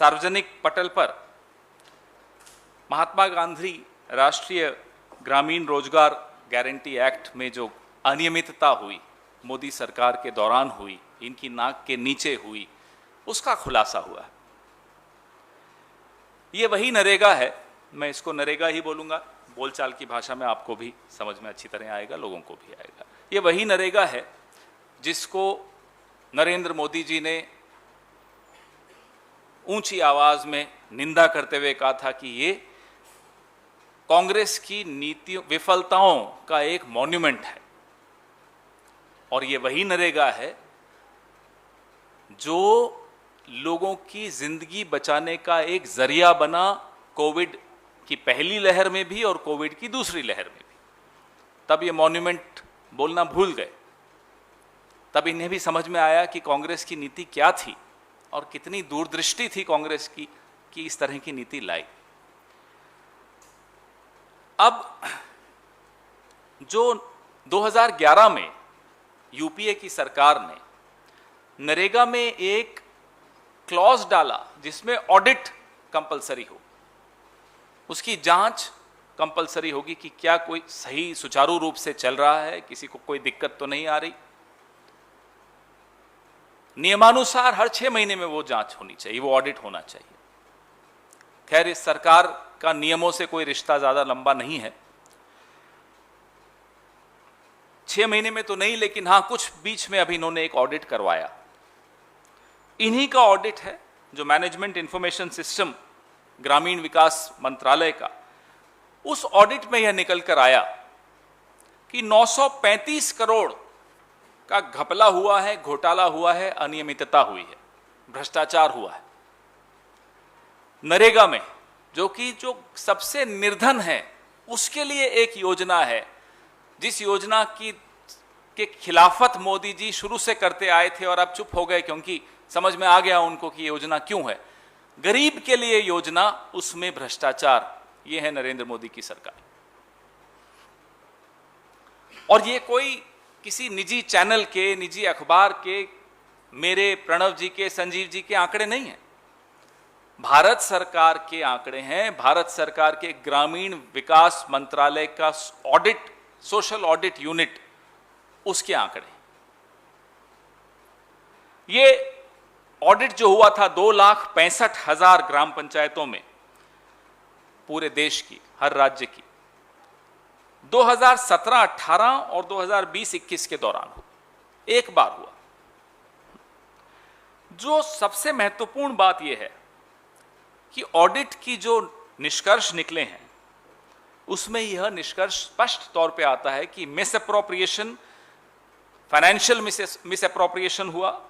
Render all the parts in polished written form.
सार्वजनिक पटल पर महात्मा गांधी राष्ट्रीय ग्रामीण रोजगार गारंटी एक्ट में जो अनियमितता हुई, मोदी सरकार के दौरान हुई, इनकी नाक के नीचे हुई, उसका खुलासा हुआ। ये वही नरेगा है, मैं इसको नरेगा ही बोलूंगा, बोलचाल की भाषा में आपको भी समझ में अच्छी तरह आएगा, लोगों को भी आएगा। ये वही नरेगा है जिसको नरेंद्र मोदी जी ने ऊंची आवाज में निंदा करते हुए कहा था कि ये कांग्रेस की नीतियों विफलताओं का एक मॉन्यूमेंट है। और ये वही नरेगा है जो लोगों की जिंदगी बचाने का एक जरिया बना, कोविड की पहली लहर में भी और कोविड की दूसरी लहर में भी। तब ये मॉन्यूमेंट बोलना भूल गए, तब इन्हें भी समझ में आया कि कांग्रेस की नीति क्या थी और कितनी दूरदृष्टि थी कांग्रेस की कि इस तरह की नीति लाई। अब जो 2011 में यूपीए की सरकार ने नरेगा में एक क्लॉज डाला जिसमें ऑडिट कंपलसरी हो, उसकी जांच कंपलसरी होगी कि क्या कोई सही सुचारू रूप से चल रहा है, किसी को कोई दिक्कत तो नहीं आ रही। नियमानुसार हर 6 महीने में वो जांच होनी चाहिए, वो ऑडिट होना चाहिए। खैर, इस सरकार का नियमों से कोई रिश्ता ज्यादा लंबा नहीं है, 6 महीने में तो नहीं, लेकिन हां कुछ बीच में अभी इन्होंने एक ऑडिट करवाया। इन्हीं का ऑडिट है जो मैनेजमेंट इंफॉर्मेशन सिस्टम ग्रामीण विकास मंत्रालय का, उस ऑडिट में यह निकल कर आया कि 935 करोड़ का घपला हुआ है, घोटाला हुआ है, अनियमितता हुई है, भ्रष्टाचार हुआ है नरेगा में, जो सबसे निर्धन है उसके लिए एक योजना है, जिस योजना के खिलाफत मोदी जी शुरू से करते आए थे और अब चुप हो गए क्योंकि समझ में आ गया उनको कि योजना क्यों है। गरीब के लिए योजना, उसमें भ्रष्टाचार, ये है नरेंद्र मोदी की सरकार। और ये कोई किसी निजी चैनल के, निजी अखबार के, मेरे, प्रणव जी के, संजीव जी के आंकड़े नहीं हैं, भारत सरकार के आंकड़े हैं, भारत सरकार के ग्रामीण विकास मंत्रालय का ऑडिट, सोशल ऑडिट यूनिट, उसके आंकड़े। ये ऑडिट जो हुआ था 2,65,000 ग्राम पंचायतों में, पूरे देश की, हर राज्य की, 2017-18 और 2020-21 के दौरान हुआ, एक बार हुआ। जो सबसे महत्वपूर्ण बात यह है कि ऑडिट की जो निष्कर्ष निकले हैं उसमें यह निष्कर्ष स्पष्ट तौर पे आता है कि miss appropriation, financial miss appropriation हुआ,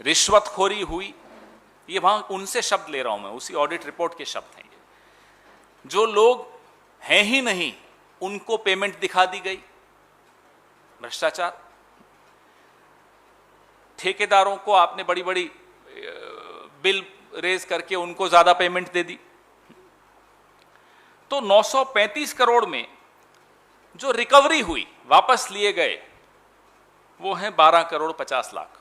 रिश्वतखोरी हुई। ये वहां उनसे शब्द ले रहा हूं मैं, उसी ऑडिट रिपोर्ट के शब्द हैं ये। जो लोग हैं ही नहीं उनको पेमेंट दिखा दी गई, भ्रष्टाचार। ठेकेदारों को आपने बड़ी बड़ी बिल रेज करके उनको ज्यादा पेमेंट दे दी। तो 935 करोड़ में जो रिकवरी हुई, वापस लिए गए, वो है 12 करोड़ 50 लाख।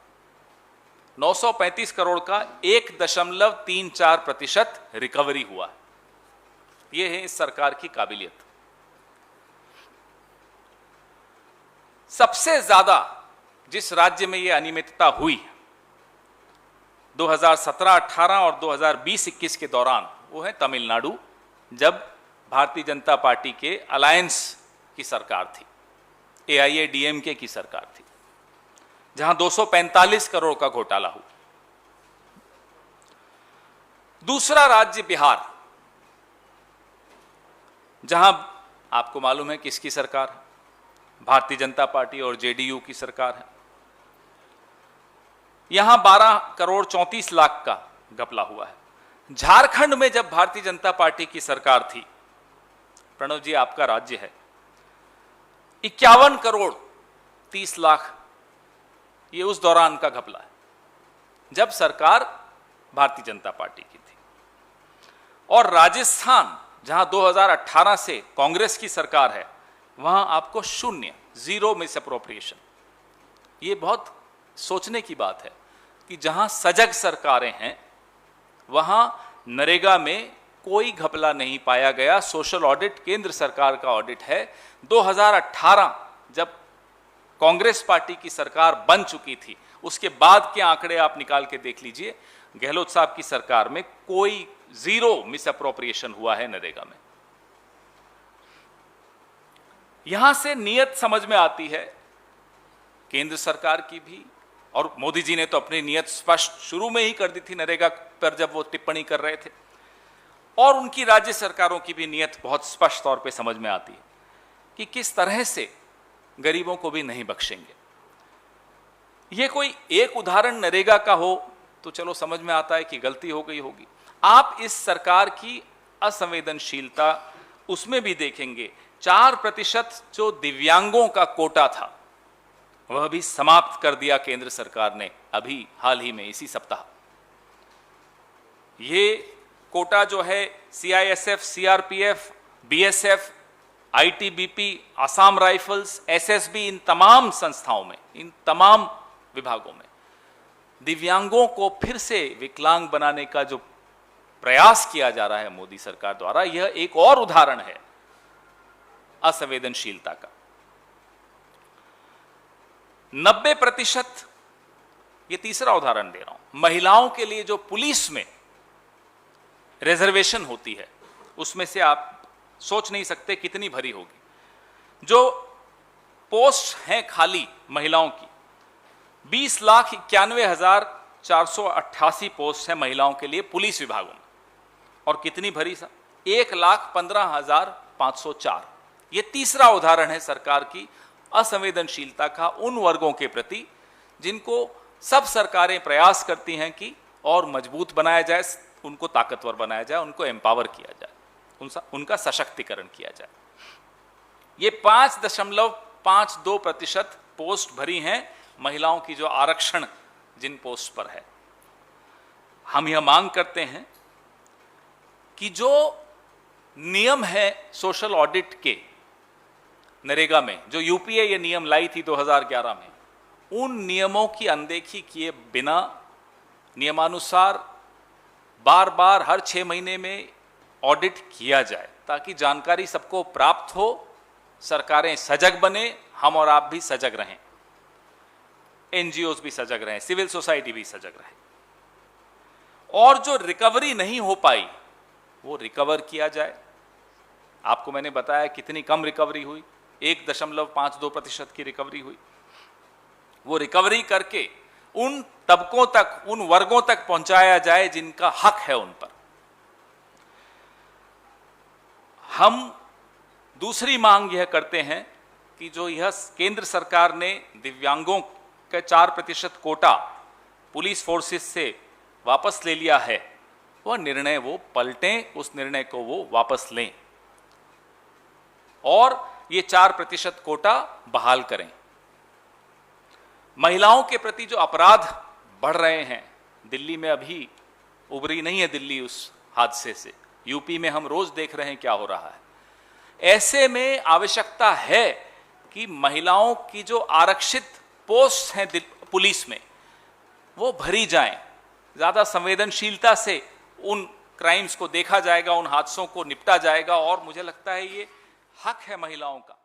935 करोड़ का 1.34% रिकवरी हुआ। यह है इस सरकार की काबिलियत। सबसे ज्यादा जिस राज्य में यह अनियमितता हुई 2017-18 और 2020-21 के दौरान, वो है तमिलनाडु, जब भारतीय जनता पार्टी के अलायंस की सरकार थी, AIADMK की सरकार थी, जहां 245 करोड़ का घोटाला हुआ। दूसरा राज्य बिहार, जहां आपको मालूम है किसकी सरकार है, भारतीय जनता पार्टी और JDU की सरकार है। यहां 12 करोड़ 34 लाख का घपला हुआ है। झारखंड में जब भारतीय जनता पार्टी की सरकार थी, प्रणव जी आपका राज्य है, 51 करोड़ 30 लाख, ये उस दौरान का घपला है जब सरकार भारतीय जनता पार्टी की थी। और राजस्थान, जहां 2018 से कांग्रेस की सरकार है, वहां आपको शून्य, 0 मिस अप्रोप्रिएशन। ये बहुत सोचने की बात है कि जहां सजग सरकारें हैं वहां नरेगा में कोई घपला नहीं पाया गया। सोशल ऑडिट केंद्र सरकार का ऑडिट है। 2018 जब कांग्रेस पार्टी की सरकार बन चुकी थी, उसके बाद के आंकड़े आप निकाल के देख लीजिए, गहलोत साहब की सरकार में कोई 0 मिस अप्रोप्रिएशन हुआ है नरेगा में। यहां से नियत समझ में आती है केंद्र सरकार की भी, और मोदी जी ने तो अपनी नियत स्पष्ट शुरू में ही कर दी थी नरेगा पर जब वो टिप्पणी कर रहे थे, और उनकी राज्य सरकारों की भी नियत बहुत स्पष्ट तौर पे समझ में आती है कि किस तरह से गरीबों को भी नहीं बख्शेंगे। ये कोई एक उदाहरण नरेगा का हो तो चलो समझ में आता है कि गलती हो गई होगी। आप इस सरकार की असंवेदनशीलता उसमें भी देखेंगे। 4% जो दिव्यांगों का कोटा था वह भी समाप्त कर दिया केंद्र सरकार ने अभी हाल ही में, इसी सप्ताह। ये कोटा जो है CISF, CRPF, BSF, ITBP, Assam rifles, SSB, इन तमाम संस्थाओं में, इन तमाम विभागों में दिव्यांगों को फिर से विकलांग बनाने का जो प्रयास किया जा रहा है मोदी सरकार द्वारा, यह एक और उदाहरण है असंवेदनशीलता का। 90%, ये तीसरा उदाहरण दे रहा हूं, महिलाओं के लिए जो पुलिस में रिजर्वेशन होती है उसमें से आप सोच नहीं सकते कितनी भरी होगी। जो पोस्ट हैं खाली महिलाओं की, 20,91,488 पोस्ट है महिलाओं के लिए पुलिस विभागों में, और कितनी भरी सा 1,15,504। ये तीसरा उदाहरण है सरकार की असंवेदनशीलता का उन वर्गों के प्रति जिनको सब सरकारें प्रयास करती हैं कि और मजबूत बनाया जाए, उनको ताकतवर बनाया जाए, उनको एम्पावर किया जाए, उनका सशक्तिकरण किया जाए। ये 5.52% पोस्ट भरी हैं महिलाओं की, जो आरक्षण जिन पोस्ट पर है। हम यह मांग करते हैं कि जो नियम है सोशल ऑडिट के नरेगा में, जो यूपीए ये नियम लाई थी 2011 में, उन नियमों की अनदेखी किए बिना नियमानुसार बार बार हर 6 महीने में ऑडिट किया जाए, ताकि जानकारी सबको प्राप्त हो, सरकारें सजग बने, हम और आप भी सजग रहें, NGOs भी सजग रहें, सिविल सोसाइटी भी सजग रहे, और जो रिकवरी नहीं हो पाई वो रिकवर किया जाए। आपको मैंने बताया कितनी कम रिकवरी हुई, 1.52% की रिकवरी हुई। वो रिकवरी करके उन तबकों तक, उन वर्गों तक पहुंचाया जाए जिनका हक है उन पर। हम दूसरी मांग यह करते हैं कि जो यह केंद्र सरकार ने दिव्यांगों का 4% कोटा पुलिस फोर्सेस से वापस ले लिया है, वह निर्णय वो पलटें, उस निर्णय को वो वापस लें और ये 4% कोटा बहाल करें। महिलाओं के प्रति जो अपराध बढ़ रहे हैं, दिल्ली में अभी उबरी नहीं है दिल्ली उस हादसे से, यूपी में हम रोज देख रहे हैं क्या हो रहा है। ऐसे में आवश्यकता है कि महिलाओं की जो आरक्षित पोस्ट हैं पुलिस में वो भरी जाएं, ज्यादा संवेदनशीलता से उन क्राइम्स को देखा जाएगा, उन हादसों को निपटा जाएगा, और मुझे लगता है ये हक है महिलाओं का।